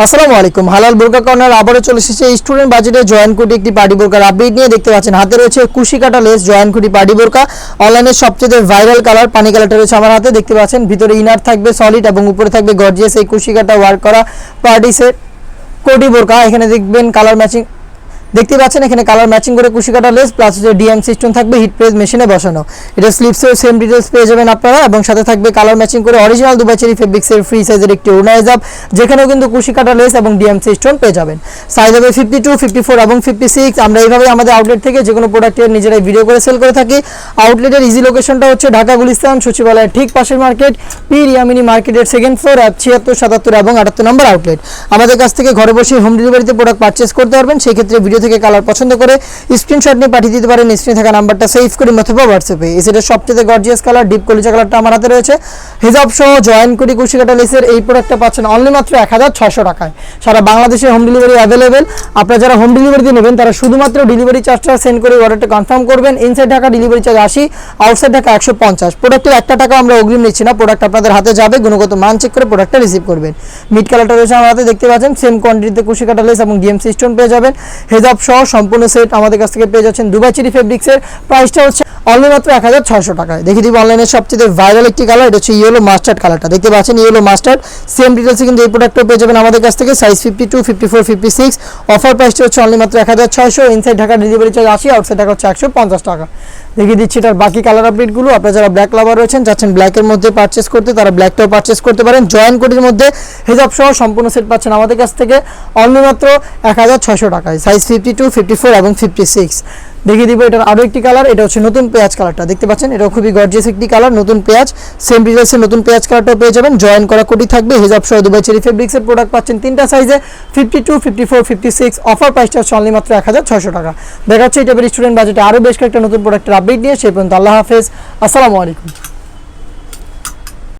আসসালামু আলাইকুম। হালাল বোরকা কর্নার আবারও চলে এসেছে স্টুডেন্ট বাজেটে জয়েন কোটি একটি পার্টি বোরকার আপডেট নিয়ে। দেখতে পাচ্ছেন হাতে রয়েছে কুশি কাটা লেস জয়েন কোটি পার্টি বোরকা, অনলাইনে সবচেয়ে ভাইরাল কালার পানি কালারটা রয়েছে আমার হাতে। দেখতে পাচ্ছেন ভিতরে ইনার থাকবে সলিড এবং উপরে থাকবে গর্জিয়াস এই কুশি কাটা ওয়ার্ক করা পার্টি সেট কোটি বোরকা। এখানে দেখবেন কালার ম্যাচিং, দেখতে পাচ্ছেন এখানে কালার ম্যাচিং করে কুশি কাটা লেস প্লাস ডিএম সিস্টেম থাকবে হিট প্রেস মেশিনে বসানো। এটা স্লিপসেও সেম ডিটেলস পেয়ে যাবেন আপনারা এবং সাথে থাকবে কালার ম্যাচিং করে অরিজিনাল দুবাই চেরি ফেব্রিক্সের ফ্রি সাইজের একটি ওনাইজাব, যেখানেও কিন্তু কুশি কাটা লেস এবং ডিএম সিস্টেম পেয়ে যাবেন। সাইজ হবে 52, 54 এবং 56। আমরা এইভাবে আমাদের আউটলেট থেকে যে কোনো প্রোডাক্টের নিজেরাই ভিডিও করে সেল করে থাকি। আউটলেটের ইজি লোকেশনটা হচ্ছে ঢাকা গুলিস্তান সচিবালয়ের ঠিক পাশের মার্কেট, পি রিয়ামিনি মার্কেটের সেকেন্ড ফ্লোর, 76, 77 এবং 78 নম্বর আউটলেট। আমাদের কাছ থেকে ঘরে বসে হোম ডেলিভারিতে প্রোডাক্ট পারচেস করতে পারবেন। সেই ক্ষেত্রে ভিডিও থেকে কালার পছন্দ করে স্ক্রিনশট নিয়ে পাঠিয়ে দিতে পারেন স্ক্রিনে থাকা নাম্বারটা সেভ করে অথবা হোয়াটসঅ্যাপে। এই সেটের সবচেয়ে গর্জিয়াস কালার ডিপ কলিজা কালারটা আমার হাতে রয়েছে। হিজাব সহ জয়েন কোটি কুশি কাটা লেসের এই প্রোডাক্টটা পাচ্ছেন অনলি মাত্র 1600 টাকায়। সারা বাংলাদেশে হোম ডেলিভারি অ্যাভেলেবেল। আপনারা যারা হোম ডেলিভারি দিয়ে নেবেন তারা শুধুমাত্র ডেলিভারি চার্জটা সেন্ড করে অর্ডারটা কনফার্ম করবেন। Inside Dhaka delivery charge 80, outside Dhaka 150। প্রোডাক্টের 1 টাকা আমরা অগ্রিম নিচ্ছি না, প্রোডাক্ট আপনাদের হাতে যাবে, গুণগত মান চেক করে প্রোডাক্টটা রিসিভ করবেন। মিড কালারটা রয়েছে আমার হাতে, দেখতে পাচ্ছেন সেম কোয়ান্টিটিতে কুশি কাটা লেস এবং ডিএম সিস্টেম পেয়ে যাবেন। হেজাব সহ সম্পূর্ণ সেট আমাদের কাছ থেকে পেয়ে যাচ্ছেন দুবাই চেরি ফেব্রিক্সের। প্রাইসটা হচ্ছে অনলি মাত্র 1600 টাকায়। দেখে দিব অনলাইনের সবচেয়ে ভাইরাল একটি কালার, এটা হচ্ছে ইয়েলো মাস্টার্ড কালারটা। দেখতে পাচ্ছেন ইয়েলো মাস্টার্ড, সেম ডিটেলসে কিন্তু এই প্রোডাক্টটা পেয়ে যাবেন আমাদের কাছ থেকে। সাইজ 52, 54, 56। অফার প্রাইসটা হচ্ছে অনলি মাত্র 1600। Inside Dhaka delivery charge 80, outside Dhaka হচ্ছে 150 টাকা। দেখিয়ে দিচ্ছি এটার বাকি কালার আপডেটগুলো। আপনারা যারা ব্ল্যাক লাভার রয়েছেন, যাচ্ছেন ব্ল্যাকের মধ্যে পারচেস করতে, তারা ব্ল্যাকটাও পারচেস করতে পারেন। জয়েন কোটির মধ্যে হেজাব সহ সম্পূর্ণ সেট পাচ্ছেন আমাদের কাছ থেকে অনলি মাত্র 1600 টাকায়। সাইজ 52, 54 এবং 56। দেখিয়ে দিব এটার আরও একটি কালার, এটা হচ্ছে নতুন পেঁয়াজ কালারটা। দেখতে পাচ্ছেন এটাও খুবই গর্জিয়াস একটি কালার, নতুন পেঁয়াজ। সেম ডিটেলসে নতুন পেঁয়াজ কালারটাও পেয়ে যাবেন। জয়েন করা কোটি থাকবে। হেজাব সহ দুবাই চেরি ফেব্রিক্সের প্রোডাক্ট পাচ্ছেন তিনটা সাইজে, 52, 54, 56। অফার প্রাইসটা হচ্ছে অনলি মাত্র 1600 টাকা। দেখা হচ্ছে এটা স্টুডেন্ট বাজেটে আরও বেশ কয়েকটা নতুন প্রোডাক্টের আপডেট নিয়ে। সেই পর্যন্ত আল্লাহ হাফেজ, আসসালামু আলাইকুম।